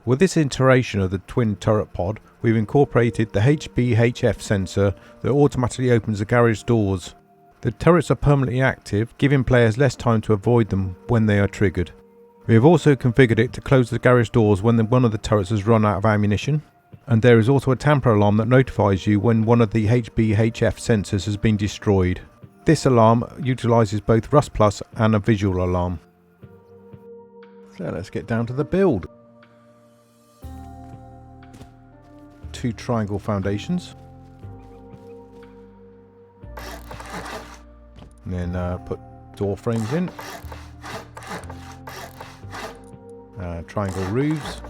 With this iteration of the twin turret pod, we've incorporated the HBHF sensor that automatically opens the garage doors. The turrets are permanently active, giving players less time to avoid them when they are triggered. We have also configured it to close the garage doors when one of the turrets has run out of ammunition, and there is also a tamper alarm that notifies you when one of the HBHF sensors has been destroyed. This alarm utilises both Rust Plus and a visual alarm. So let's get down to the build. 2 triangle foundations. And then put door frames in. Triangle roofs.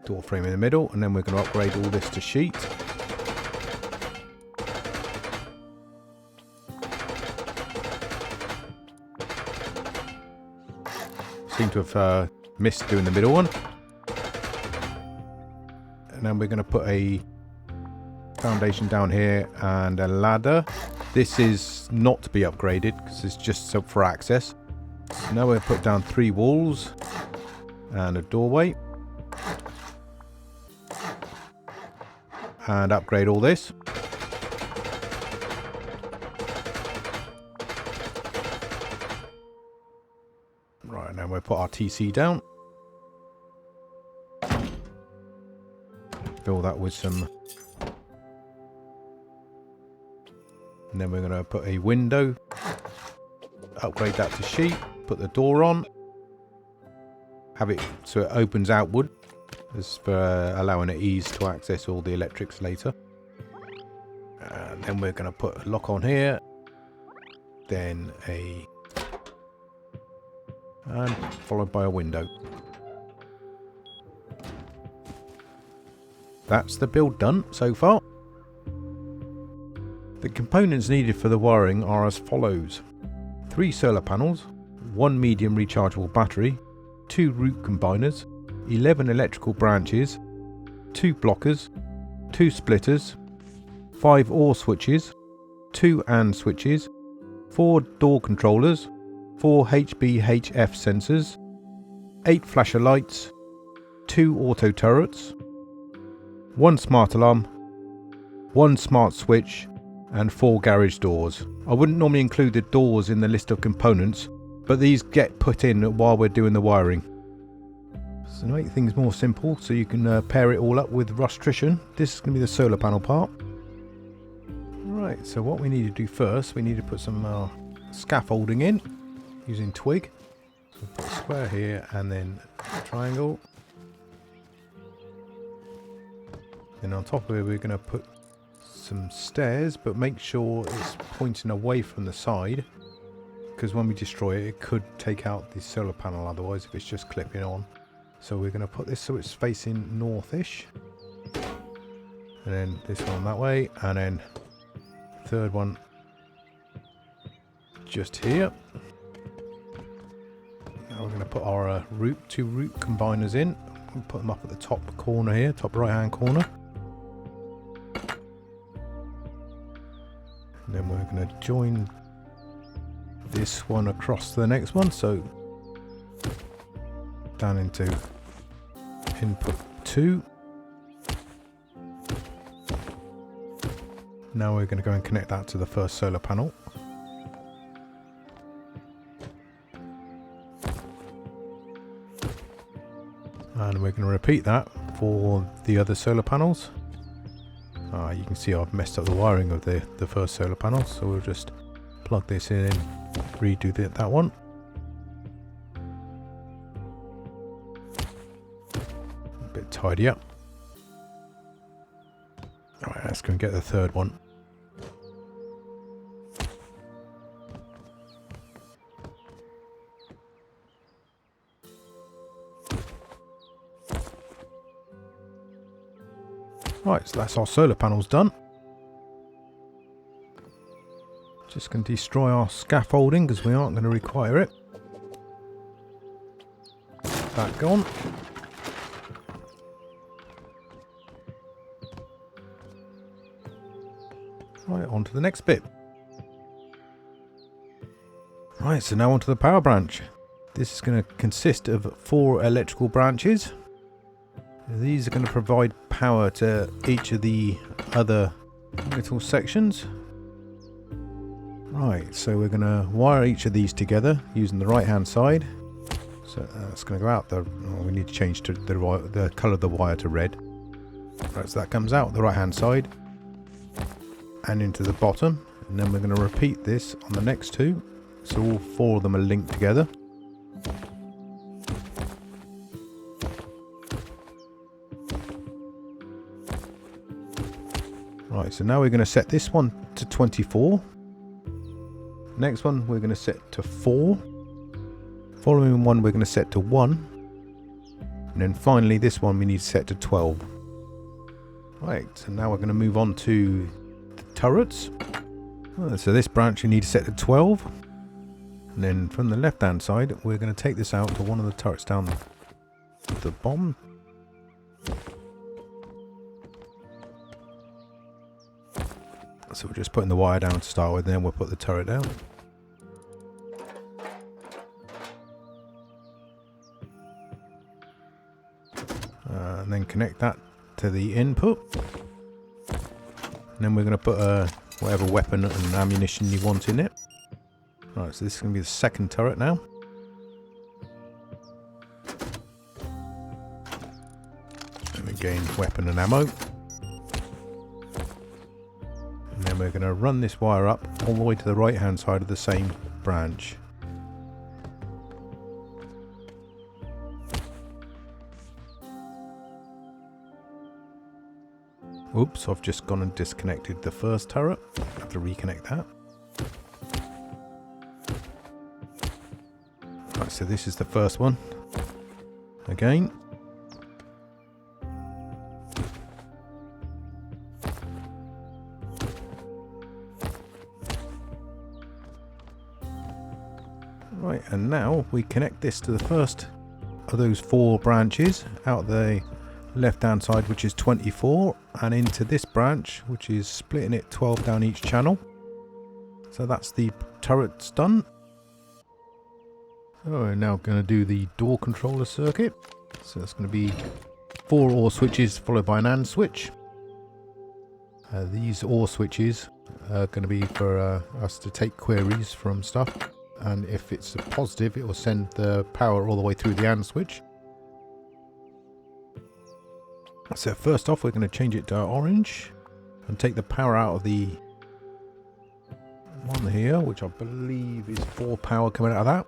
Door frame in the middle, and then we're going to upgrade all this to sheet. Seem to have missed doing the middle one. And then we're going to put a foundation down here and a ladder. This is not to be upgraded because it's just for access. So now we'll put down 3 walls and a doorway. And upgrade all this. Right, now we'll put our TC down. Fill that with some. And then we're going to put a window. Upgrade that to sheet. Put the door on. Have it so it opens outward. As for allowing it ease to access all the electrics later. And then we're going to put a lock on here. Then and followed by a window. That's the build done so far. The components needed for the wiring are as follows. 3 solar panels, 1 medium rechargeable battery, 2 root combiners, 11 electrical branches, 2 blockers, 2 splitters, 5 OR switches, 2 AND switches, 4 door controllers, 4 HBHF sensors, 8 flasher lights, 2 auto turrets, 1 smart alarm, 1 smart switch, and 4 garage doors. I wouldn't normally include the doors in the list of components, but these get put in while we're doing the wiring. So to make things more simple, so you can pair it all up with Rustrician. This is going to be the solar panel part. Right, so what we need to do first, we need to put some scaffolding in using twig. So we'll put a square here and then a triangle. Then on top of it we're going to put some stairs, but make sure it's pointing away from the side, because when we destroy it, it could take out the solar panel otherwise if it's just clipping on. So we're going to put this so it's facing northish, and then this one that way, and then third one just here. Now we're going to put our 2 root combiners in. We'll put them up at the top corner here, top right hand corner. And then we're going to join this one across to the next one, so down into input 2. Now we're going to go and connect that to the first solar panel. And we're going to repeat that for the other solar panels. You can see I've messed up the wiring of the first solar panel, so we'll just plug this in and redo that one. A bit tidy up. Alright, let's go and get the third one. Right, so that's our solar panels done. Just going to destroy our scaffolding because we aren't going to require it. That gone. Right, on to the next bit. Right, so now onto the power branch. This is going to consist of 4 electrical branches. These are going to provide power to each of the other little sections. Right, so we're going to wire each of these together using the right hand side. So that's going to go out. We need to change to the colour of the wire to red. Right, so that comes out the right hand side and into the bottom, and then we're going to repeat this on the next 2, so all 4 of them are linked together. Right, so now we're going to set this one to 24. Next one we're going to set to 4. Following one we're going to set to 1. And then finally this one we need to set to 12. Right, so now we're going to move on to the turrets. So this branch you need to set to 12. And then from the left hand side we're going to take this out to one of the turrets down the bottom. So we're just putting the wire down to start with, and then we'll put the turret down. And then connect that to the input. And then we're going to put whatever weapon and ammunition you want in it. Right, so this is going to be the second turret now. And again, weapon and ammo. And then we're going to run this wire up all the way to the right hand side of the same branch. Oops, I've just gone and disconnected the first turret. I have to reconnect that. Right, so this is the first one. Again. Right, and now we connect this to the first of those 4 branches out the left hand side, which is 24, and into this branch, which is splitting it 12 down each channel. So that's the turrets done. So we're now going to do the door controller circuit. So it's going to be 4 OR switches followed by an AND switch. These OR switches are going to be for us to take queries from stuff, and if it's a positive it will send the power all the way through the AND switch. So first off we're going to change it to orange and take the power out of the one here, which I believe is 4 power coming out of that.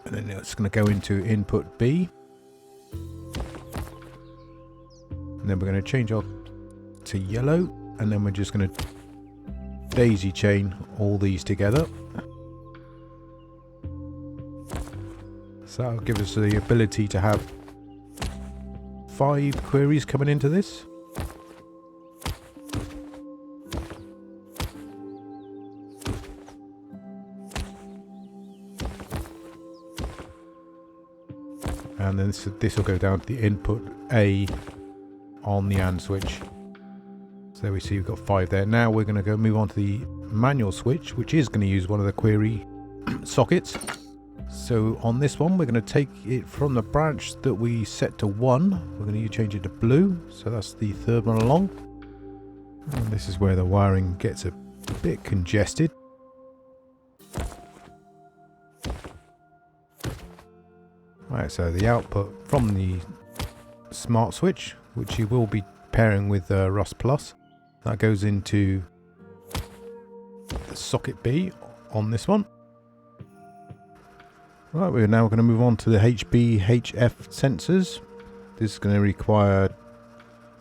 And then it's going to go into input B. And then we're going to change our to yellow, and then we're just going to daisy chain all these together. So that'll give us the ability to have 5 queries coming into this. And then this will go down to the input A on the AND switch. So there we see we've got 5 there. Now we're going to go move on to the manual switch, which is going to use one of the query sockets. So on this one we're going to take it from the branch that we set to 1. We're going to change it to blue, so that's the 3rd one along. And this is where the wiring gets a bit congested. Right, so the output from the smart switch, which you will be pairing with Rust Plus, that goes into the socket B on this one. Right, we're now going to move on to the HBHF sensors. This is going to require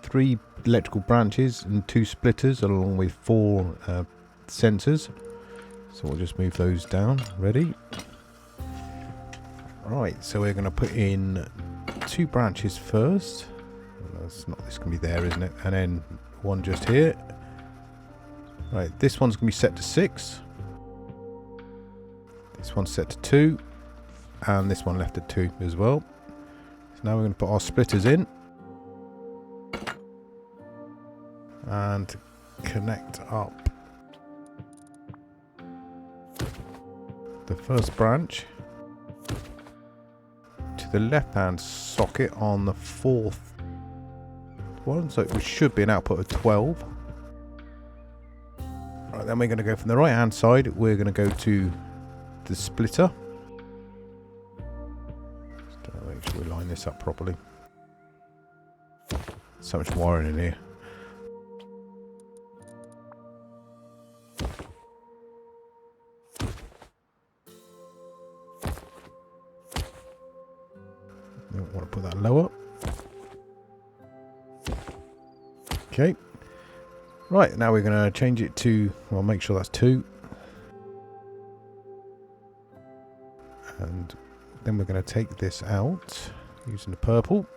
3 electrical branches and 2 splitters along with 4 sensors. So we'll just move those down. Ready? Right, so we're going to put in 2 branches first. That's not, this can be there, isn't it? And then 1 just here. Right, this one's going to be set to 6. This one's set to 2. And this one left at 2 as well. So now we're going to put our splitters in. And connect up the first branch to the left hand socket on the fourth one, so it should be an output of 12. Right, then we're going to go from the right hand side, we're going to go to the splitter. Just make sure we line this up properly. So much wiring in here. Don't want to put that lower. Okay. Right, now we're going to change it to, well, make sure that's 2. And then we're going to take this out using the purple.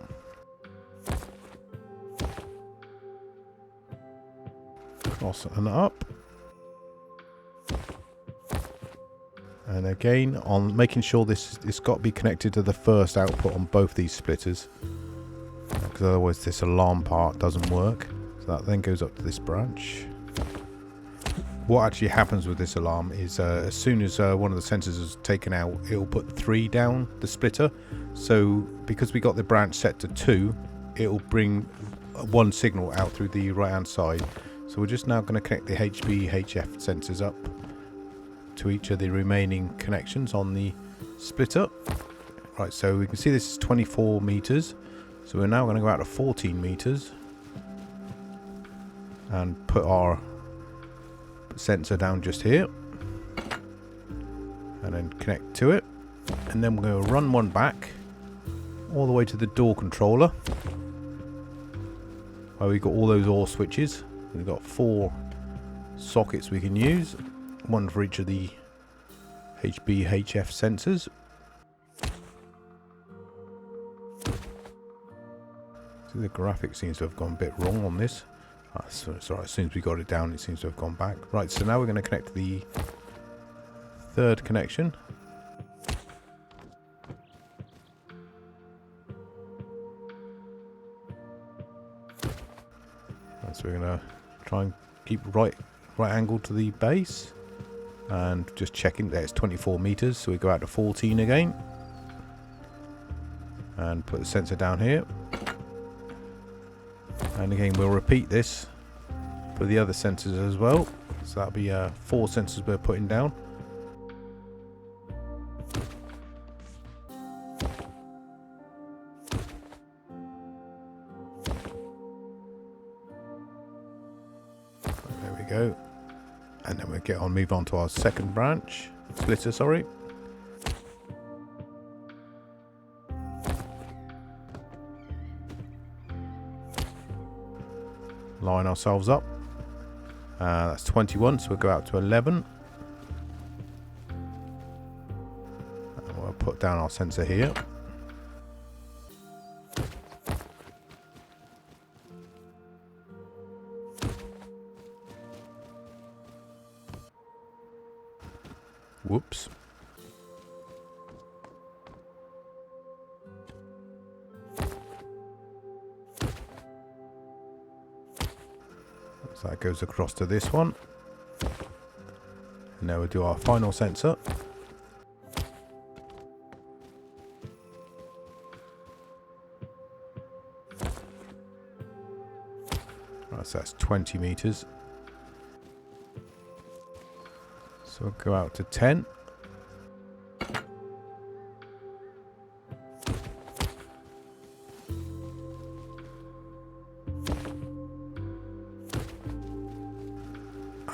Cross and up. And again, on making sure it's got to be connected to the first output on both these splitters, because otherwise this alarm part doesn't work. So that then goes up to this branch. What actually happens with this alarm is as soon as one of the sensors is taken out, it'll put 3 down the splitter. So because we got the branch set to 2, it'll bring 1 signal out through the right hand side. So we're just now going to connect the HBHF sensors up to each of the remaining connections on the splitter. Right, so we can see this is 24 meters. So we're now going to go out to 14 meters and put our sensor down just here and then connect to it, and then we're going to run one back all the way to the door controller where we've got all those OR switches. We've got 4 sockets we can use, one for each of the HBHF sensors. So the graphic seems to have gone a bit wrong on this. So it's alright, as soon as we got it down it seems to have gone back. Right, so now we're going to connect the third connection. Right, so we're going to try and keep right angle to the base and just checking that it's 24 meters, so we go out to 14 again and put the sensor down here. And again, we'll repeat this for the other sensors as well. So that'll be 4 sensors we're putting down. There we go. And then we'll move on to our second branch, splitter, sorry. Line ourselves up. That's 21, so we'll go out to 11. And we'll put down our sensor here. Whoops. So that goes across to this one. And now we'll do our final sensor. Right, so that's 20 meters. So we'll go out to 10.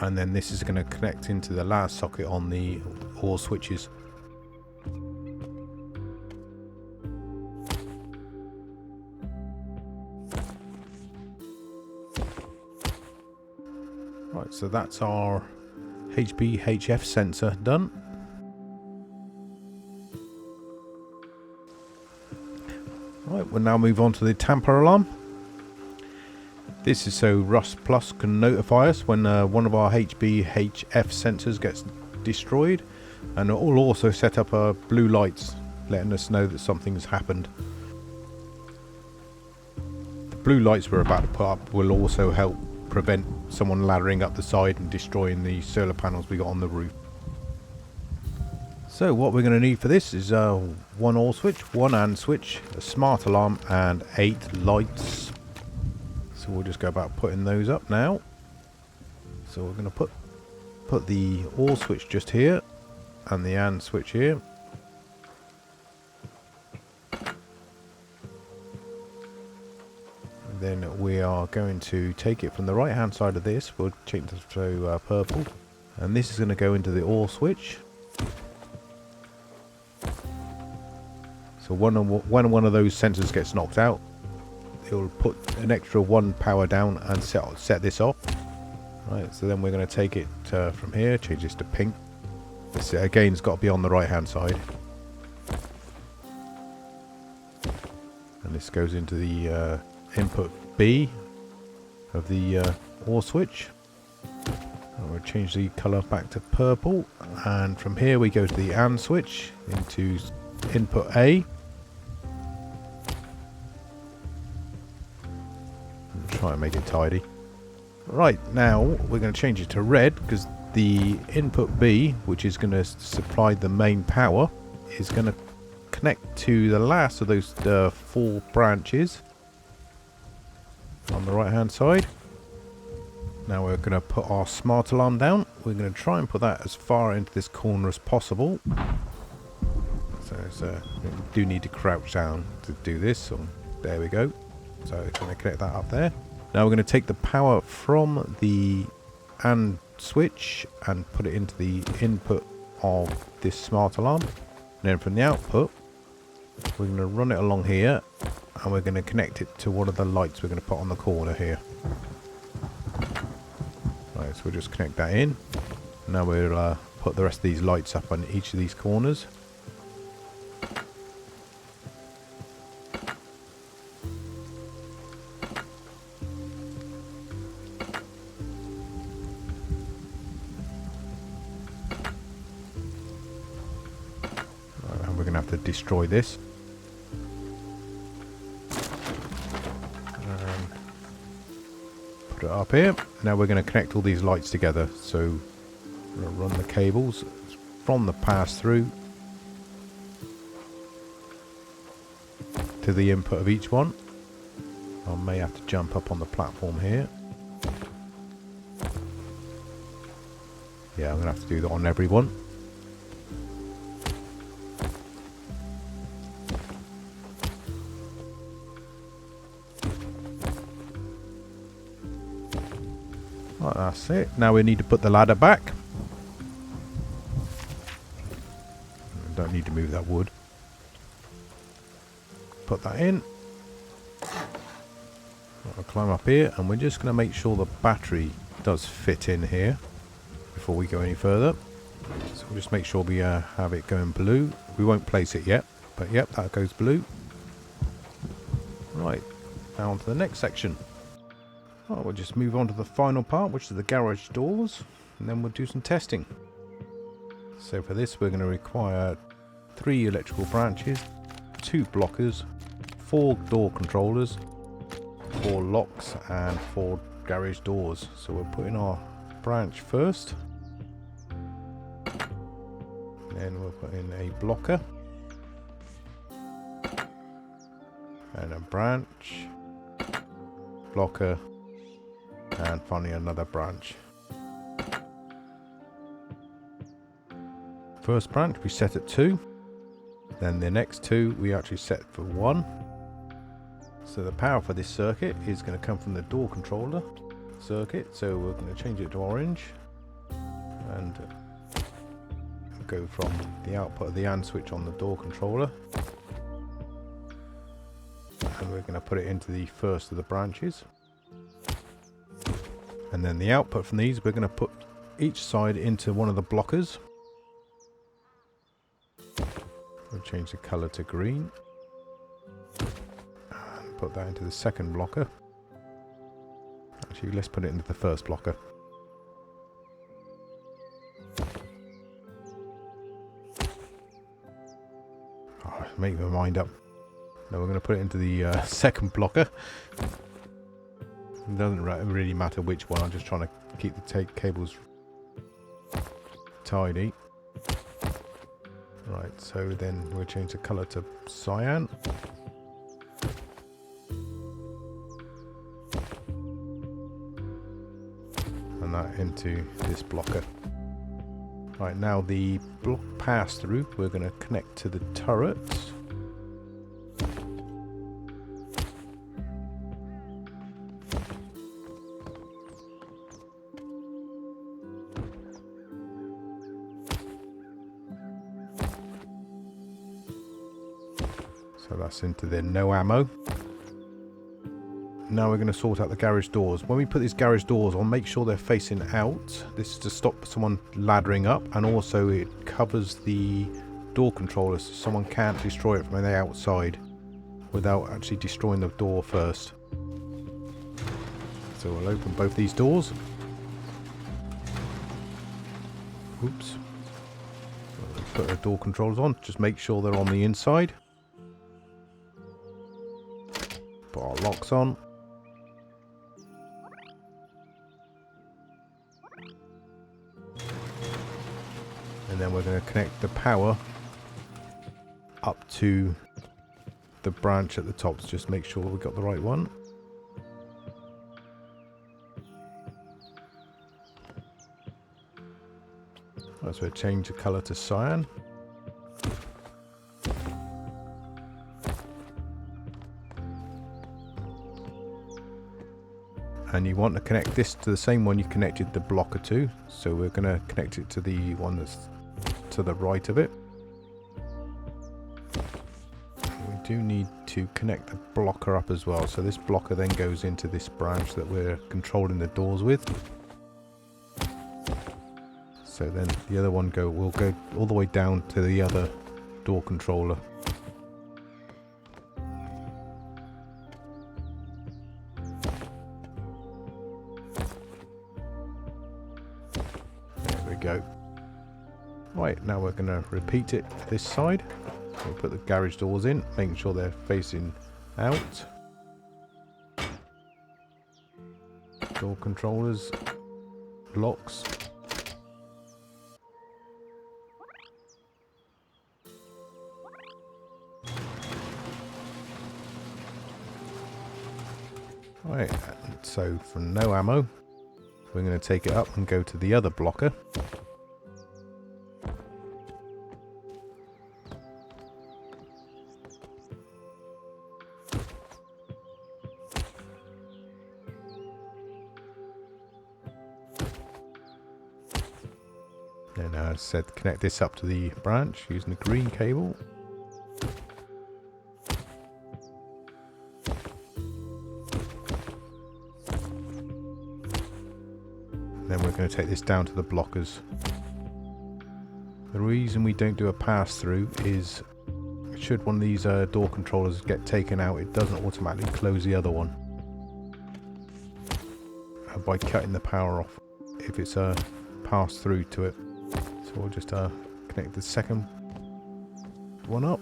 And then this is going to connect into the last socket on the OR switches. Right, so that's our HBHF sensor done. Right, we'll now move on to the Tamper Alarm. This is so Rust Plus can notify us when one of our HBHF sensors gets destroyed, and it will also set up blue lights letting us know that something's happened. The blue lights we're about to put up will also help prevent someone laddering up the side and destroying the solar panels we got on the roof. So what we're going to need for this is one OR switch, one AND switch, a smart alarm and 8 lights. So we'll just go about putting those up now. So we're going to put the OR switch just here and the AND switch here. And then we are going to take it from the right hand side of this. We'll change this to purple. And this is going to go into the OR switch. So when one of those sensors gets knocked out, it will put an extra 1 power down and set this off. Right, so then we're going to take it from here, change this to pink. This again has got to be on the right hand side. And this goes into the input B of the OR switch. And we'll change the colour back to purple. And from here we go to the AND switch into input A. Try and make it tidy. Right, now we're going to change it to red because the input B, which is going to supply the main power, is going to connect to the last of those 4 branches on the right hand side. Now we're going to put our smart alarm down. We're going to try and put that as far into this corner as possible. So we do need to crouch down to do this. So there we go. So we're going to connect that up there. Now we're going to take the power from the AND switch and put it into the input of this smart alarm. And then from the output, we're going to run it along here and we're going to connect it to one of the lights we're going to put on the corner here. Right, so we'll just connect that in. Now we'll put the rest of these lights up on each of these corners. Have to destroy this. And put it up here. Now we're going to connect all these lights together. So we're going to run the cables from the pass-through to the input of each one. I may have to jump up on the platform here. Yeah, I'm going to have to do that on every one. Right, that's it. Now we need to put the ladder back. Don't need to move that wood. Put that in. I'll climb up here and we're just going to make sure the battery does fit in here before we go any further. So we'll just make sure we have it going blue. We won't place it yet, but yep, that goes blue. Right, now on to the next section. Oh, we'll just move on to the final part, which is the garage doors, and then we'll do some testing. So for this we're going to require 3 electrical branches, 2 blockers, 4 door controllers, 4 locks and 4 garage doors. So we'll put in our branch first, then we'll put in a blocker and a branch, blocker, and finally another branch. First branch we set at 2, then the next 2 we actually set for 1. So the power for this circuit is going to come from the door controller circuit, so we're going to change it to orange and go from the output of the AND switch on the door controller, and we're going to put it into the first of the branches. And then the output from these, we're going to put each side into one of the blockers. We'll change the colour to green. And put that into the second blocker. Actually, let's put it into the first blocker. Oh, make my mind up. Now we're going to put it into the second blocker. It doesn't really matter which one, I'm just trying to keep the cables tidy. Right, so then we'll change the colour to cyan. And that into this blocker. Right, now the block pass-through, we're going to connect to the turrets. So that's into the no ammo. Now we're going to sort out the garage doors. When we put these garage doors on, make sure they're facing out. This is to stop someone laddering up, and also it covers the door controller so someone can't destroy it from the outside without actually destroying the door first. So we'll open both these doors. Oops. Put the door controllers on. Just make sure they're on the inside. Put our locks on. And then we're going to connect the power up to the branch at the top. So just make sure we got the right one. Right, so we'll change the colour to cyan. And you want to connect this to the same one you connected the blocker to. So we're going to connect it to the one that's to the right of it. We do need to connect the blocker up as well. So this blocker then goes into this branch that we're controlling the doors with. So then the other one will go all the way down to the other door controller. There we go. Right, now we're going to repeat it this side. We'll put the garage doors in, making sure they're facing out. Door controllers, locks. Right, so for no ammo, we're going to take it up and go to the other blocker. And as I said, connect this up to the branch using the green cable. Then we're going to take this down to the blockers. The reason we don't do a pass-through is should one of these door controllers get taken out, it doesn't automatically close the other one by cutting the power off if it's a pass-through to it. So we'll just connect the second one up.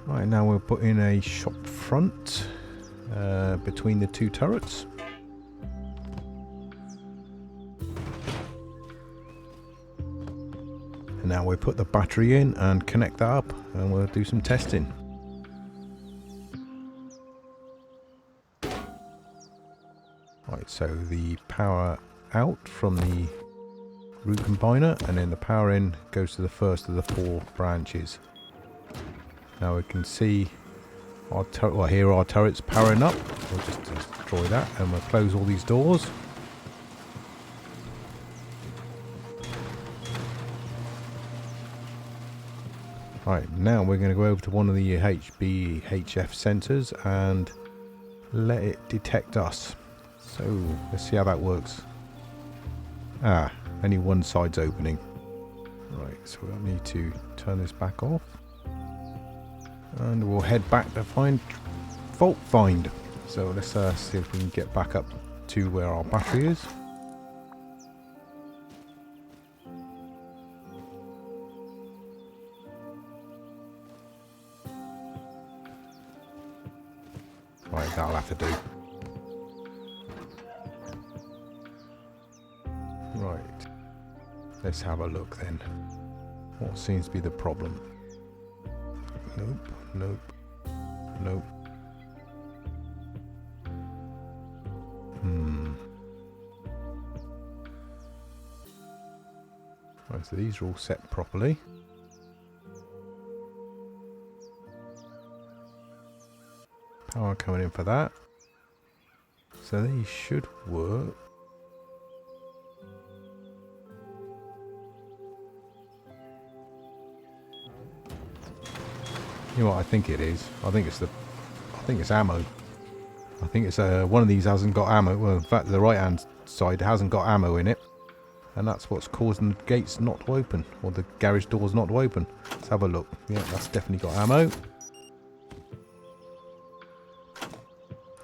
Right, now we'll put in a shop front between the two turrets. And now we'll put the battery in and connect that up, and we'll do some testing. Right, so the power out from the root combiner, and then the power in goes to the first of the 4 branches. Now we can see our here our turrets powering up. We'll just destroy that, and we'll close all these doors. Right, now we're going to go over to one of the HBHF sensors and let it detect us. So let's see how that works. Only one side's opening. Right, so we'll need to turn this back off. And we'll head back to find fault find. So let's see if we can get back up to where our battery is. Right, that'll have to do. Let's have a look then. What seems to be the problem? Nope, nope, nope. Right, so these are all set properly. Power coming in for that. So these should work. You know what I think it is? I think it's ammo. I think it's one of these hasn't got ammo. Well, in fact, the right hand side hasn't got ammo in it, and that's what's causing the gates not to open, or the garage doors not to open. Let's have a look. Yeah, that's definitely got ammo.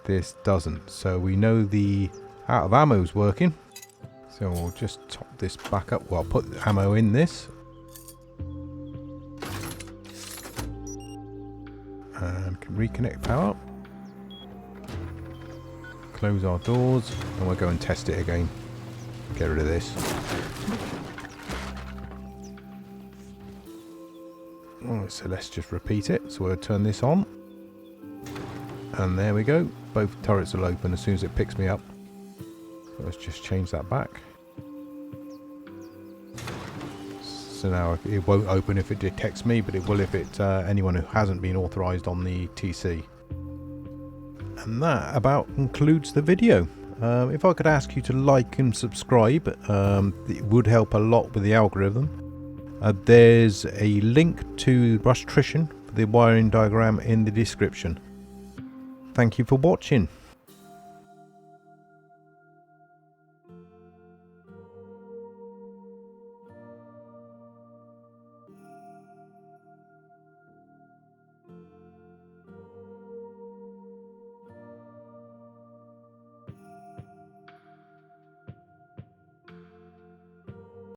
This doesn't, so we know the out of ammo is working. So we'll just top this back up. Well, I'll put the ammo in this. And can reconnect power. Close our doors, and we'll go and test it again. Get rid of this. Alright, so let's just repeat it. So we'll turn this on. And there we go. Both turrets will open as soon as it picks me up. So let's just change that back. So now it won't open if it detects me, but it will if it's anyone who hasn't been authorized on the TC. And that about concludes the video. If I could ask you to like and subscribe, it would help a lot with the algorithm. There's a link to Rustrician for the wiring diagram in the description. Thank you for watching.